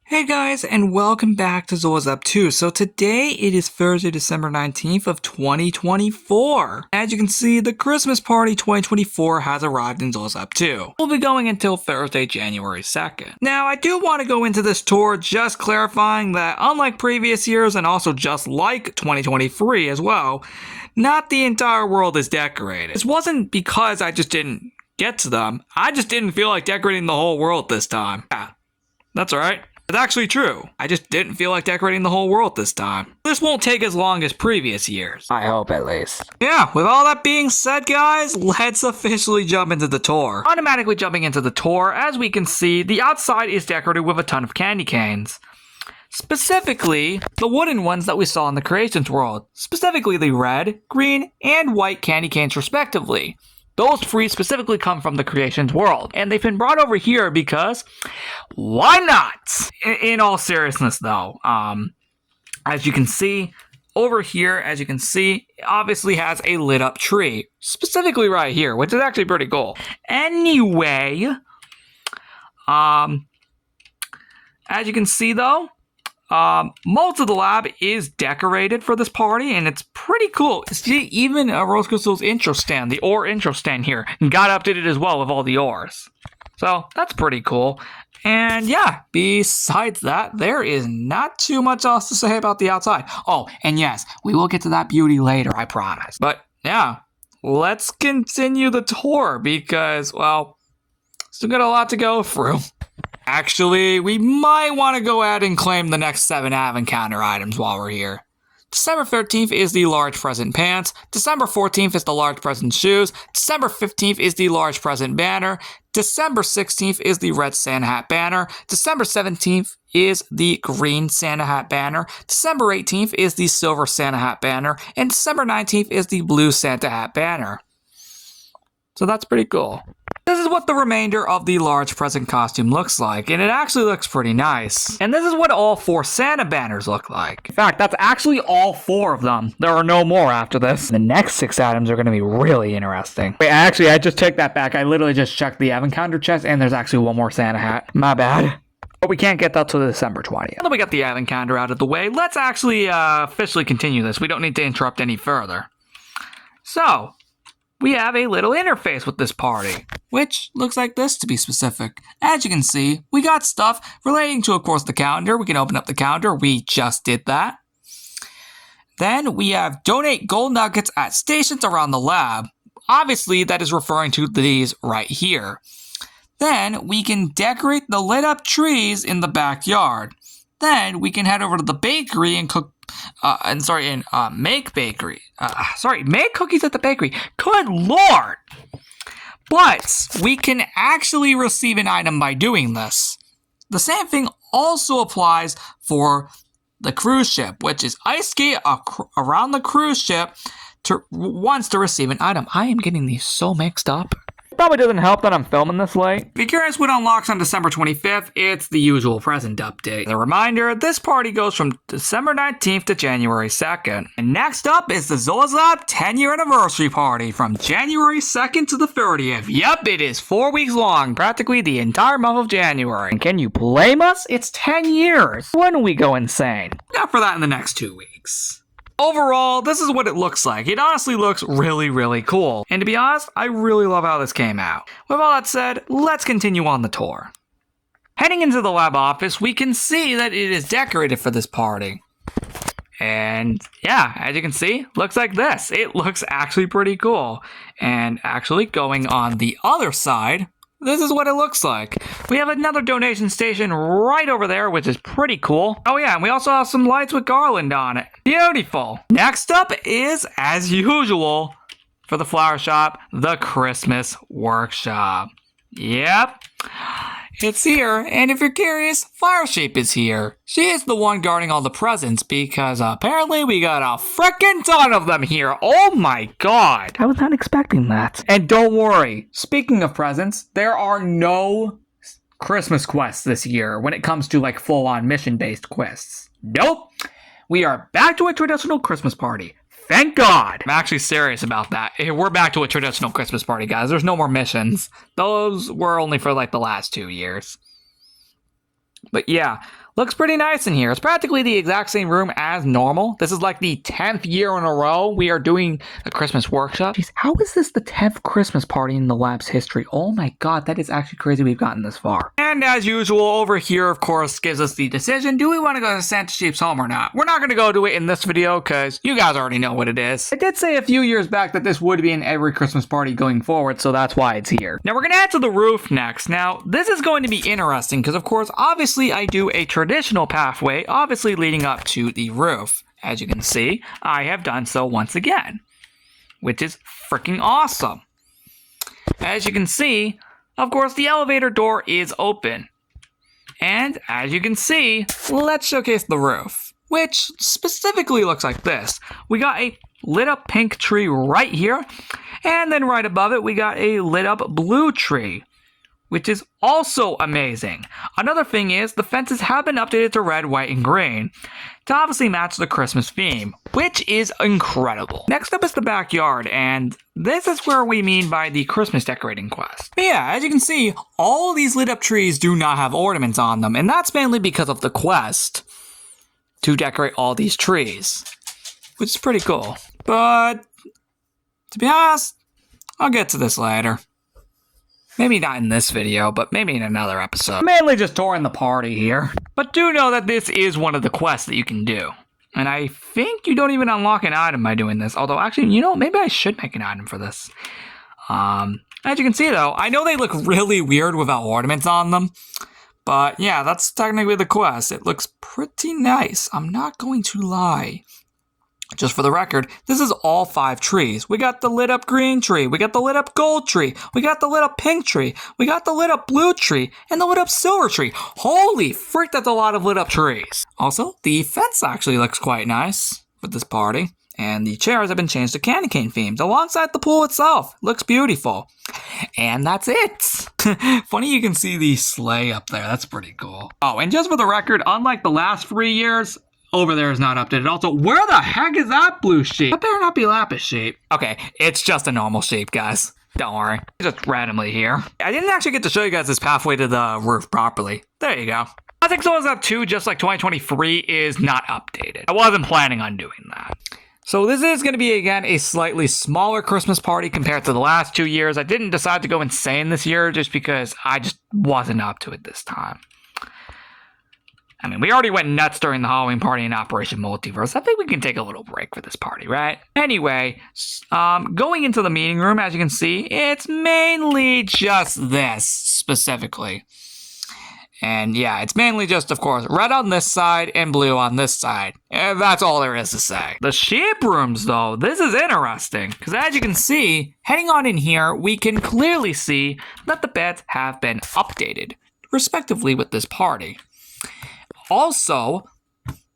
Hey guys, and welcome back to Zoa's Up 2. So today it is Thursday, December 19th of 2024. As you can see, the Christmas Party 2024 has arrived in Zoa's Up 2. We'll be going until Thursday, January 2nd. Now, I do want to go into this tour just clarifying that unlike previous years and also just like 2023 as well, not the entire world is decorated. This wasn't because I just didn't get to them. I just didn't feel like decorating the whole world this time. Yeah, that's alright. It's actually true. I just didn't feel like decorating the whole world this time. This won't take as long as previous years. I hope at least. Yeah, with all that being said, guys, let's officially jump into the tour. Automatically jumping into the tour, as we can see, the outside is decorated with a ton of candy canes. Specifically, the wooden ones that we saw in the Creations world. Specifically the red, green, and white candy canes respectively. Those three specifically come from the Creations world, and they've been brought over here because, why not? In all seriousness though, as you can see, over here, it obviously has a lit up tree, specifically right here, which is actually pretty cool. Anyway, as you can see though, most of the lab is decorated for this party, and it's pretty cool. See, even Rose Crystal's intro stand, the ore intro stand here, got updated as well with all the ores. So, that's pretty cool. And yeah, besides that, there is not too much else to say about the outside. Oh, and yes, we will get to that beauty later, I promise. But yeah, let's continue the tour because, well, still got a lot to go through. Actually, we might want to go ahead and claim the next 7 Advent Calendar items while we're here. December 13th is the large present pants, December 14th is the large present shoes, December 15th is the large present banner, December 16th is the red Santa hat banner, December 17th is the green Santa hat banner, December 18th is the silver Santa hat banner, and December 19th is the blue Santa hat banner. So that's pretty cool. This is what the remainder of the large present costume looks like, and it actually looks pretty nice. And this is what all 4 Santa banners look like. In fact, that's actually all 4 of them. There are no more after this. The next 6 items are going to be really interesting. Wait, actually, I just take that back. I literally just checked the Advent Calendar chest, and there's actually one more Santa hat. My bad. But we can't get that till December 20th. Now that we got the Advent Calendar out of the way, let's actually officially continue this. We don't need to interrupt any further. So, we have a little interface with this party, which looks like this to be specific. As you can see, we got stuff relating to, of course, the calendar. We can open up the calendar. We just did that. Then we have donate gold nuggets at stations around the lab. Obviously, that is referring to these right here. Then we can decorate the lit up trees in the backyard. Then we can head over to the bakery and make cookies at the bakery. Good lord! But we can actually receive an item by doing this. The same thing also applies for the cruise ship, which is ice skate around the cruise ship wants to receive an item. I am getting these so mixed up. Probably doesn't help that I'm filming this late. If you're curious what unlocks on December 25th, it's the usual present update. As a reminder, this party goes from December 19th to January 2nd. And next up is the Zoa's Lab 10-year anniversary party from January 2nd to the 30th. Yep, it is 4 weeks long, practically the entire month of January. And can you blame us? It's 10 years. Wouldn't we go insane? Not for that in the next 2 weeks. Overall, this is what it looks like. It honestly looks really, really cool. And to be honest, I really love how this came out. With all that said, let's continue on the tour. Heading into the lab office, we can see that it is decorated for this party. And yeah, as you can see, looks like this. It looks actually pretty cool. And actually going on the other side, this is what it looks like. We have another donation station right over there, which is pretty cool. Oh yeah, and we also have some lights with garland on it. Beautiful. Next up is, as usual, for the flower shop, the Christmas workshop. Yep. It's here, and if you're curious, Fireshape is here. She is the one guarding all the presents because apparently we got a frickin' ton of them here. Oh my god. I was not expecting that. And don't worry, speaking of presents, there are no Christmas quests this year when it comes to like full-on mission-based quests. Nope. We are back to a traditional Christmas party. Thank God! I'm actually serious about that. We're back to a traditional Christmas party, guys. There's no more missions. Those were only for like the last 2 years. But yeah, Looks pretty nice in here. It's practically the exact same room as normal. This is like the 10th year in a row we are doing a Christmas workshop. Jeez, how is this the 10th Christmas party in the lab's history? Oh my god, that is actually crazy we've gotten this far. And as usual, over here, of course, gives us the decision. Do we want to go to Santa Sheep's home or not? We're not going to go do it in this video because you guys already know what it is. I did say a few years back that this would be in every Christmas party going forward, so that's why it's here. Now we're going to head to the roof next. Now, this is going to be interesting because, of course, obviously I do a traditional pathway, obviously leading up to the roof. As you can see, I have done so once again, which is freaking awesome. As you can see, of course, the elevator door is open. And as you can see, let's showcase the roof, which specifically looks like this. We got a lit up pink tree right here, and then right above it, we got a lit up blue tree, which is also amazing. Another thing is, the fences have been updated to red, white, and green to obviously match the Christmas theme, which is incredible. Next up is the backyard, and this is where we mean by the Christmas decorating quest. But yeah, as you can see, all these lit up trees do not have ornaments on them, and that's mainly because of the quest to decorate all these trees, which is pretty cool. But to be honest, I'll get to this later. Maybe not in this video, but maybe in another episode. Mainly just touring the party here. But do know that this is one of the quests that you can do. And I think you don't even unlock an item by doing this. Although, actually, you know, maybe I should make an item for this. As you can see, though, I know they look really weird without ornaments on them. But yeah, that's technically the quest. It looks pretty nice. I'm not going to lie. Just for the record, this is all 5 trees. We got the lit up green tree, we got the lit up gold tree, we got the lit up pink tree, we got the lit up blue tree, and the lit up silver tree. Holy frick, that's a lot of lit up trees. Also, the fence actually looks quite nice with this party. And the chairs have been changed to candy cane themes alongside the pool itself. Looks beautiful. And that's it. Funny you can see the sleigh up there. That's pretty cool. Oh, and just for the record, unlike the last 3 years, over there is not updated. Also, where the heck is that blue sheep? That better not be lapis sheep. Okay, it's just a normal sheep, guys. Don't worry. It's just randomly here. I didn't actually get to show you guys this pathway to the roof properly. There you go. I think Souls Up 2, just like 2023, is not updated. I wasn't planning on doing that. So this is going to be, again, a slightly smaller Christmas party compared to the last 2 years. I didn't decide to go insane this year just because I just wasn't up to it this time. I mean, we already went nuts during the Halloween party in Operation Multiverse. I think we can take a little break for this party, right? Anyway, going into the meeting room, as you can see, it's mainly just this, specifically. And yeah, it's mainly just, of course, red on this side and blue on this side. And that's all there is to say. The sheep rooms, though, this is interesting. Because as you can see, heading on in here, we can clearly see that the beds have been updated, respectively with this party. Also,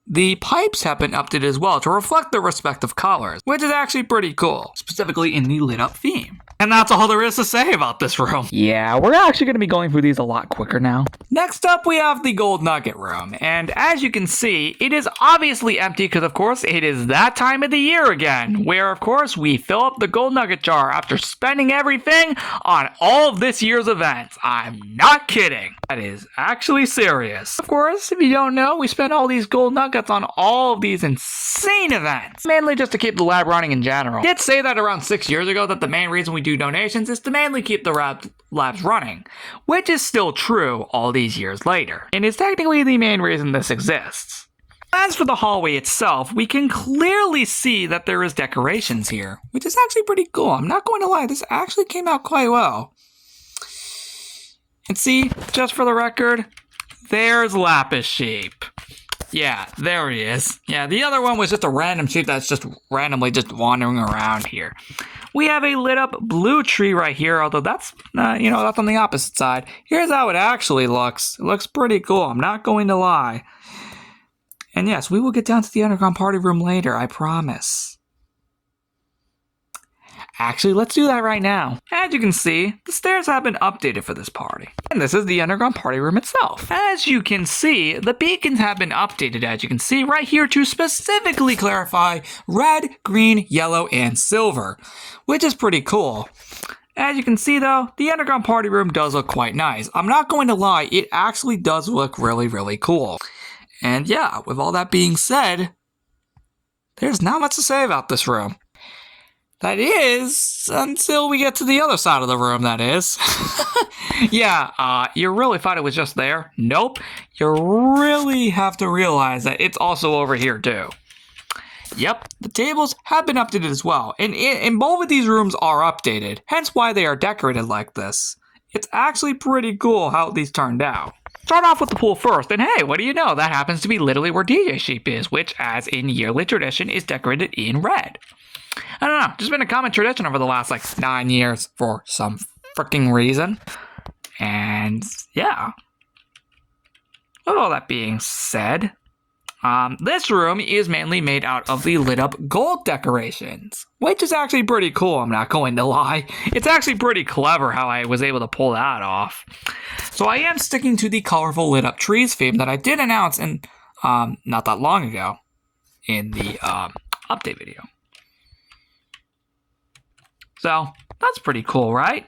the pipes have been updated as well to reflect their respective colors, which is actually pretty cool, specifically in the lit up theme. And that's all there is to say about this room. Yeah, we're actually going to be going through these a lot quicker now. Next up, we have the Gold Nugget room. And as you can see, it is obviously empty because, of course, it is that time of the year again, where, of course, we fill up the Gold Nugget jar after spending everything on all of this year's events. I'm not kidding. That is actually serious. Of course, if you don't know, we spent all these Gold Nuggets on all of these insane events, mainly just to keep the lab running in general. I did say that around 6 years ago that the main reason we do donations is to mainly keep the labs running, which is still true all these years later, and is technically the main reason this exists. As for the hallway itself, we can clearly see that there is decorations here, which is actually pretty cool. I'm not going to lie, this actually came out quite well. And see, just for the record, there's Lapis Sheep. Yeah, there he is. Yeah, the other one was just a random sheep that's just randomly just wandering around here. We have a lit up blue tree right here, although that's, that's on the opposite side. Here's how it actually looks. It looks pretty cool, I'm not going to lie. And yes, we will get down to the underground party room later, I promise. Actually, let's do that right now. As you can see, the stairs have been updated for this party. And this is the underground party room itself. As you can see, the beacons have been updated, as you can see right here, to specifically clarify red, green, yellow, and silver, which is pretty cool. As you can see though, the underground party room does look quite nice. I'm not going to lie, it actually does look really, really cool. And yeah, with all that being said, there's not much to say about this room. That is, until we get to the other side of the room, that is. Yeah, you really thought it was just there? Nope. You really have to realize that it's also over here, too. Yep, the tables have been updated as well, and both of these rooms are updated, hence why they are decorated like this. It's actually pretty cool how these turned out. Start off with the pool first, and hey, what do you know? That happens to be literally where DJ Sheep is, which, as in yearly tradition, is decorated in red. I don't know, just been a common tradition over the last, 9 years for some freaking reason. And, yeah. With all that being said, this room is mainly made out of the lit up gold decorations, which is actually pretty cool, I'm not going to lie. It's actually pretty clever how I was able to pull that off. So I am sticking to the colorful lit up trees theme that I did announce in, not that long ago in the update video. So that's pretty cool, right?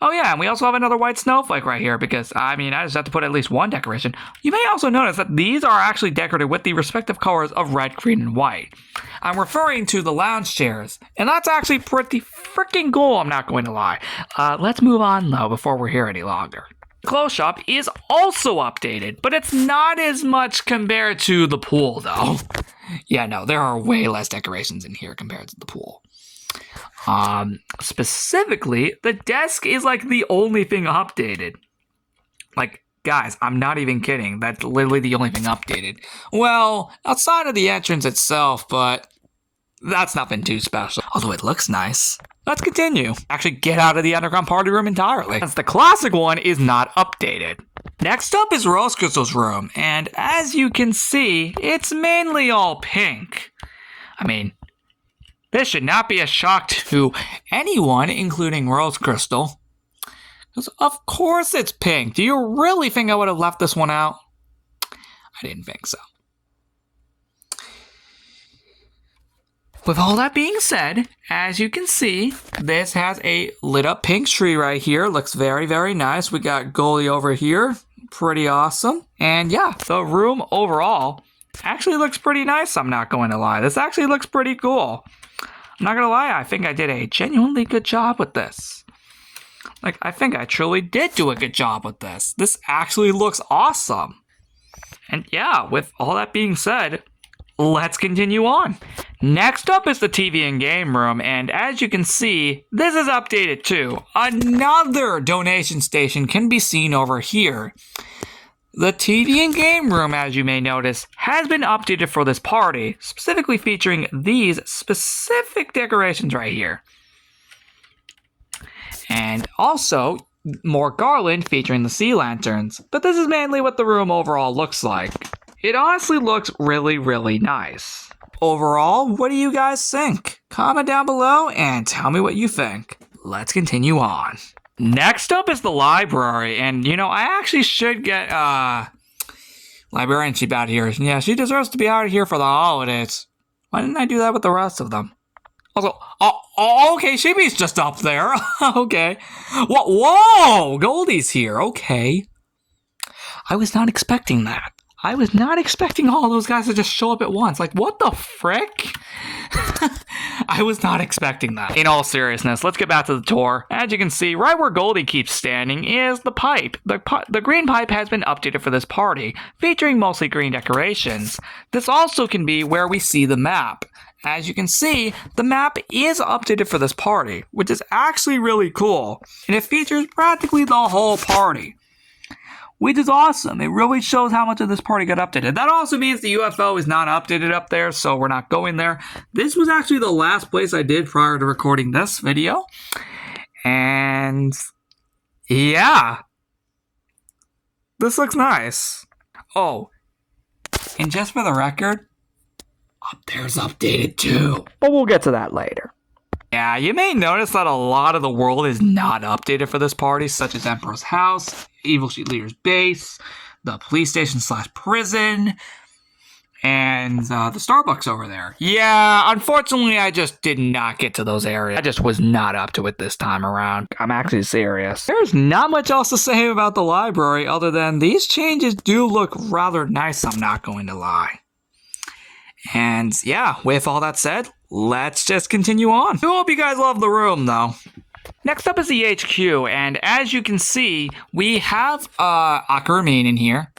Oh yeah, and we also have another white snowflake right here because, I just have to put at least one decoration. You may also notice that these are actually decorated with the respective colors of red, green, and white. I'm referring to the lounge chairs, and that's actually pretty freaking cool, I'm not going to lie. Let's move on though before we're here any longer. The clothes shop is also updated, but it's not as much compared to the pool though. Yeah, no, there are way less decorations in here compared to the pool. Specifically, the desk is the only thing updated. Guys, I'm not even kidding. That's literally the only thing updated. Well, outside of the entrance itself, but that's nothing too special. Although it looks nice. Let's continue. Actually, get out of the underground party room entirely, since the classic one is not updated. Next up is Rose Crystal's room, and as you can see, it's mainly all pink. This should not be a shock to anyone, including Rose Crystal. Because of course it's pink. Do you really think I would have left this one out? I didn't think so. With all that being said, as you can see, this has a lit up pink tree right here. Looks very, very nice. We got Goldie over here. Pretty awesome. And yeah, the room overall actually looks pretty nice, I'm not going to lie. This actually looks pretty cool. I'm not gonna lie, I think I did a genuinely good job with this. I think I truly did do a good job with this. This actually looks awesome. And yeah, with all that being said, let's continue on. Next up is the TV and game room, and as you can see, this is updated too. Another donation station can be seen over here. The TV and game room, as you may notice, has been updated for this party, specifically featuring these specific decorations right here. And also, more garland featuring the sea lanterns, but this is mainly what the room overall looks like. It honestly looks really, really nice. Overall, what do you guys think? Comment down below and tell me what you think. Let's continue on. Next up is the library, and I actually should get Librarian Sheep out here. Yeah, she deserves to be out here for the holidays. Why didn't I do that with the rest of them? Also, okay, Sheepy's just up there. Okay. Whoa, Goldie's here. Okay. I was not expecting that. I was not expecting all those guys to just show up at once. What the frick? I was not expecting that. In all seriousness, let's get back to the tour. As you can see, right where Goldie keeps standing is the pipe. The green pipe has been updated for this party, featuring mostly green decorations. This also can be where we see the map. As you can see, the map is updated for this party, which is actually really cool, and it features practically the whole party, which is awesome. It really shows how much of this party got updated. That also means the UFO is not updated up there, so we're not going there. This was actually the last place I did prior to recording this video, and yeah, this looks nice. Oh, and just for the record, up there's updated too. But we'll get to that later. Yeah, you may notice that a lot of the world is not updated for this party, such as Emperor's House, Evil Sheep Leader's Base, the police station / prison, and the Starbucks over there. Yeah, unfortunately, I just did not get to those areas. I just was not up to it this time around. I'm actually serious. There's not much else to say about the library other than these changes do look rather nice, I'm not going to lie. And yeah, with all that said, let's just continue on. I hope you guys love the room, though. Next up is the HQ, and as you can see, we have Akuramin in here.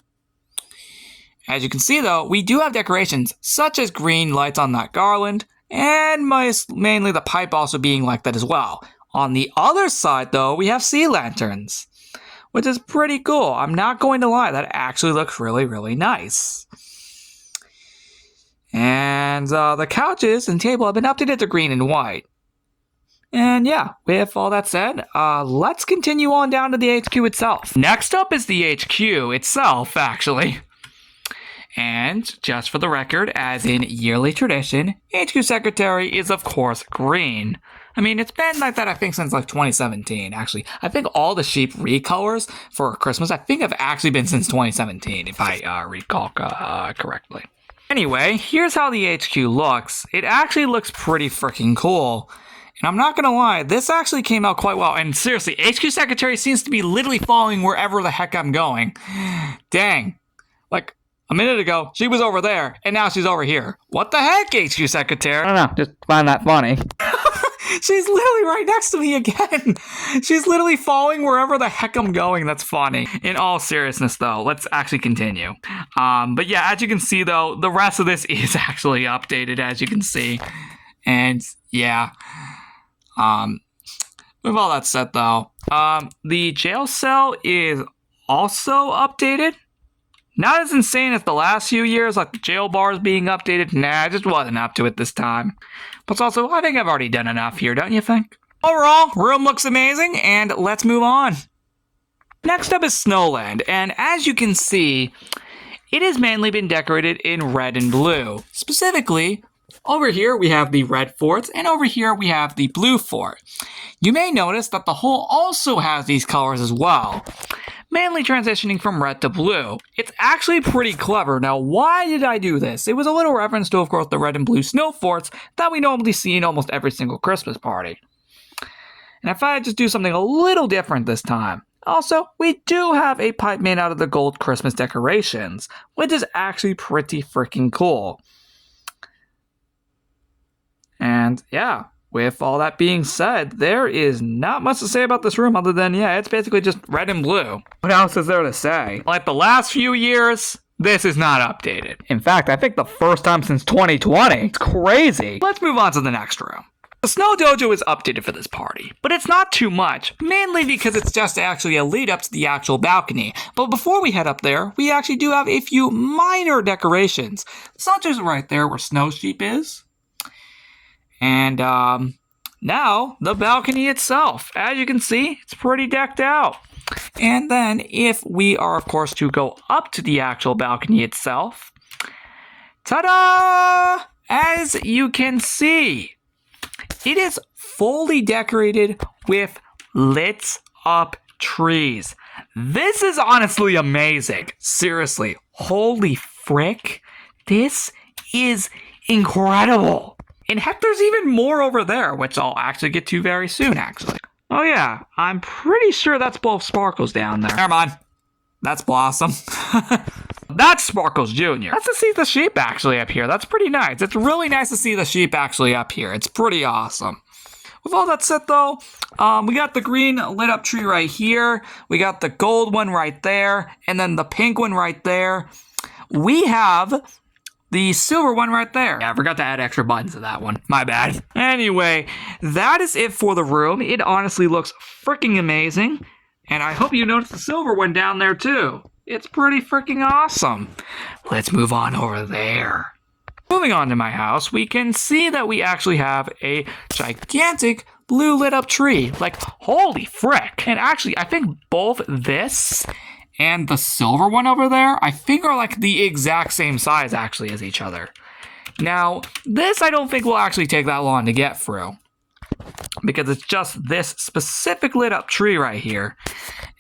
As you can see, though, we do have decorations, such as green lights on that garland, and mainly the pipe also being like that as well. On the other side, though, we have sea lanterns, which is pretty cool. I'm not going to lie, that actually looks really, really nice. And the couches and table have been updated to green and white. And yeah, with all that said, let's continue on down to the HQ itself. Next up is the HQ itself, actually. And just for the record, as in yearly tradition, HQ Secretary is of course green. I mean, it's been like that, I think, since like 2017, actually. I think all the sheep recolors for Christmas, I think have actually been since 2017, if I recall correctly. Anyway, here's how the HQ looks. It actually looks pretty freaking cool. And I'm not gonna lie, this actually came out quite well. And seriously, HQ Secretary seems to be literally following wherever the heck I'm going. Dang. Like, a minute ago, she was over there, and now she's over here. What the heck, HQ Secretary? I don't know, just find that funny. She's literally right next to me again. She's literally following wherever the heck I'm going. That's funny. In all seriousness, though, let's actually continue. But yeah, as you can see, though, the rest of this is actually updated, as you can see. And yeah. With all that said, though, the jail cell is also updated. Not as insane as the last few years, like the jail bars being updated. Nah, I just wasn't up to it this time. But also, I think I've already done enough here, don't you think? Overall, room looks amazing, and let's move on. Next up is Snowland, and as you can see, it has mainly been decorated in red and blue. Specifically, over here we have the red fort, and over here we have the blue fort. You may notice that the whole also has these colors as well, mainly transitioning from red to blue. It's actually pretty clever. Now, why did I do this? It was a little reference to, of course, the red and blue snow forts that we normally see in almost every single Christmas party. And I thought I'd just do something a little different this time. Also, we do have a pipe made out of the gold Christmas decorations, which is actually pretty freaking cool. And yeah, with all that being said, there is not much to say about this room other than, yeah, it's basically just red and blue. What else is there to say? Like the last few years, this is not updated. In fact, I think the first time since 2020. It's crazy. Let's move on to the next room. The Snow Dojo is updated for this party, but it's not too much, mainly because it's just actually a lead up to the actual balcony. But before we head up there, we actually do have a few minor decorations, such as right there where Snow Sheep is. And now the balcony itself. As you can see, it's pretty decked out. And then if we are, of course, to go up to the actual balcony itself, ta-da! As you can see, it is fully decorated with lit up trees. This is honestly amazing. Seriously, holy frick. This is incredible. And heck, there's even more over there, which I'll actually get to very soon, actually. Oh yeah, I'm pretty sure that's both Sparkles down there. Never mind. That's Blossom. That's Sparkles Jr. That's to see the sheep actually up here. That's pretty nice. It's really nice to see the sheep actually up here. It's pretty awesome. With all that said, though, we got the green lit up tree right here. We got the gold one right there. And then the pink one right there. We have the silver one right there. Yeah, I forgot to add extra buttons to that one. My bad. Anyway, that is it for the room. It honestly looks freaking amazing. And I hope you noticed the silver one down there too. It's pretty freaking awesome. Let's move on over there. Moving on to my house, we can see that we actually have a gigantic blue lit up tree. Like, holy frick. And actually, I think both this and the silver one over there, I think are like the exact same size actually as each other. Now, this I don't think will actually take that long to get through, because it's just this specific lit up tree right here.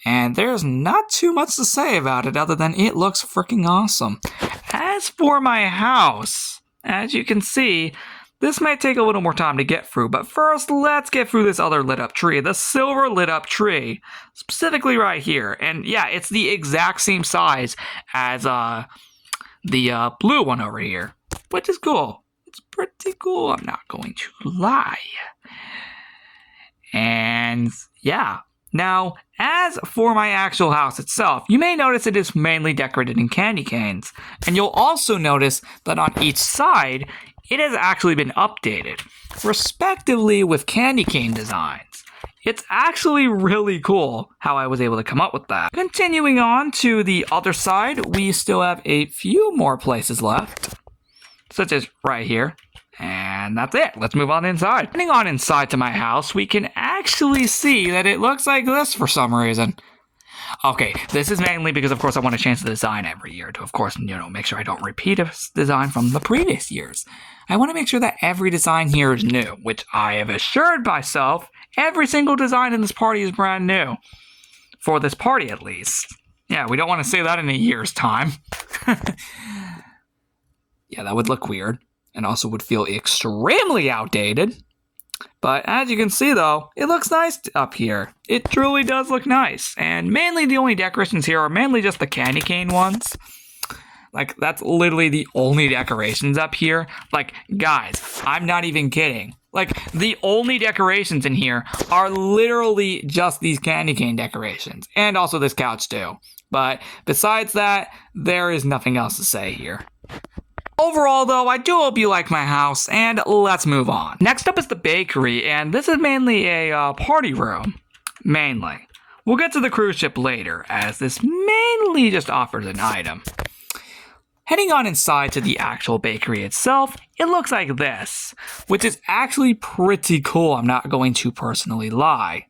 And there's not too much to say about it other than it looks freaking awesome. As as for my house, as you can see, this might take a little more time to get through, but first let's get through this other lit up tree, the silver lit up tree, specifically right here. And yeah, it's the exact same size as the blue one over here, which is cool. It's pretty cool, I'm not going to lie. And yeah, now as for my actual house itself, you may notice it is mainly decorated in candy canes. And you'll also notice that on each side, it has actually been updated, respectively with candy cane designs. It's actually really cool how I was able to come up with that. Continuing on to the other side, we still have a few more places left, such as right here. And that's it. Let's move on inside. Heading on inside to my house, we can actually see that it looks like this for some reason. Okay, this is mainly because, of course, I want to change the design every year to, of course, make sure I don't repeat a design from the previous years. I want to make sure that every design here is new, which I have assured myself every single design in this party is brand new. For this party, at least. Yeah, we don't want to say that in a year's time. Yeah, that would look weird, and also would feel extremely outdated. But as you can see though, it looks nice up here. It truly does look nice. And mainly the only decorations here are mainly just the candy cane ones. Like, that's literally the only decorations up here. Like, guys, I'm not even kidding. Like, the only decorations in here are literally just these candy cane decorations. And also this couch too. But besides that, there is nothing else to say here. Overall, though, I do hope you like my house, and let's move on. Next up is the bakery, and this is mainly a party room. Mainly. We'll get to the cruise ship later, as this mainly just offers an item. Heading on inside to the actual bakery itself, it looks like this, which is actually pretty cool, I'm not going to personally lie.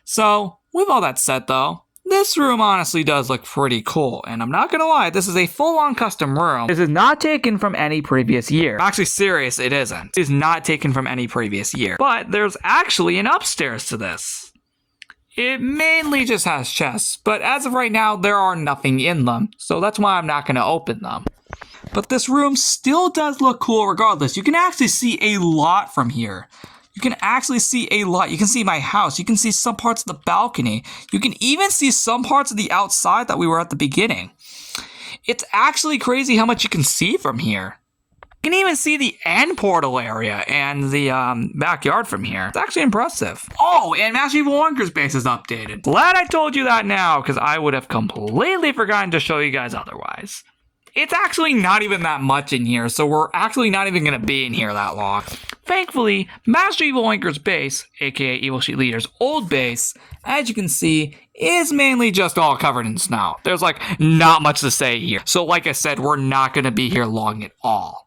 So, with all that said though, this room honestly does look pretty cool, and I'm not gonna lie, this is a full-on custom room. This is not taken from any previous year. I'm actually serious, it isn't. It is not taken from any previous year. But there's actually an upstairs to this. It mainly just has chests, but as of right now, there are nothing in them, so that's why I'm not gonna open them. But this room still does look cool regardless. You can actually see a lot from here. You can actually see a lot. You can see my house. You can see some parts of the balcony. You can even see some parts of the outside that we were at the beginning. It's actually crazy how much you can see from here. You can even see the end portal area and the backyard from here. It's actually impressive. Oh, and Master Evil Wonker's base is updated. Glad I told you that now, because I would have completely forgotten to show you guys otherwise. It's actually not even that much in here, so we're actually not even going to be in here that long. Thankfully, Master Evil Wanker's base, aka Evil Sheet Leader's old base, as you can see, is mainly just all covered in snow. There's like not much to say here. So like I said, we're not going to be here long at all.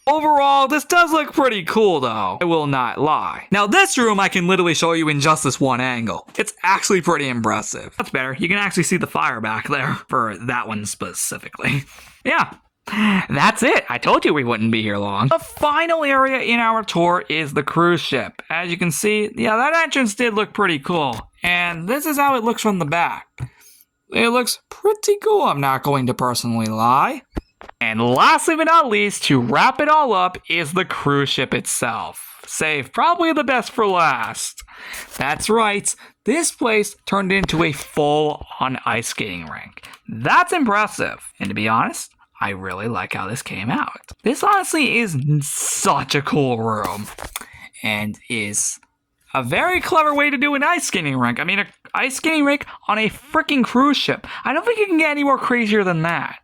Overall, this does look pretty cool though, I will not lie. Now this room I can literally show you in just this one angle. It's actually pretty impressive. That's better, you can actually see the fire back there for that one specifically. Yeah, that's it. I told you we wouldn't be here long. The final area in our tour is the cruise ship. As you can see, yeah, that entrance did look pretty cool. And this is how it looks from the back. It looks pretty cool, I'm not going to personally lie. And lastly but not least, to wrap it all up, is the cruise ship itself. Save probably the best for last. That's right, this place turned into a full-on ice skating rink. That's impressive. And to be honest, I really like how this came out. This honestly is such a cool room. And is a very clever way to do an ice skating rink. I mean, an ice skating rink on a freaking cruise ship. I don't think you can get any more crazier than that.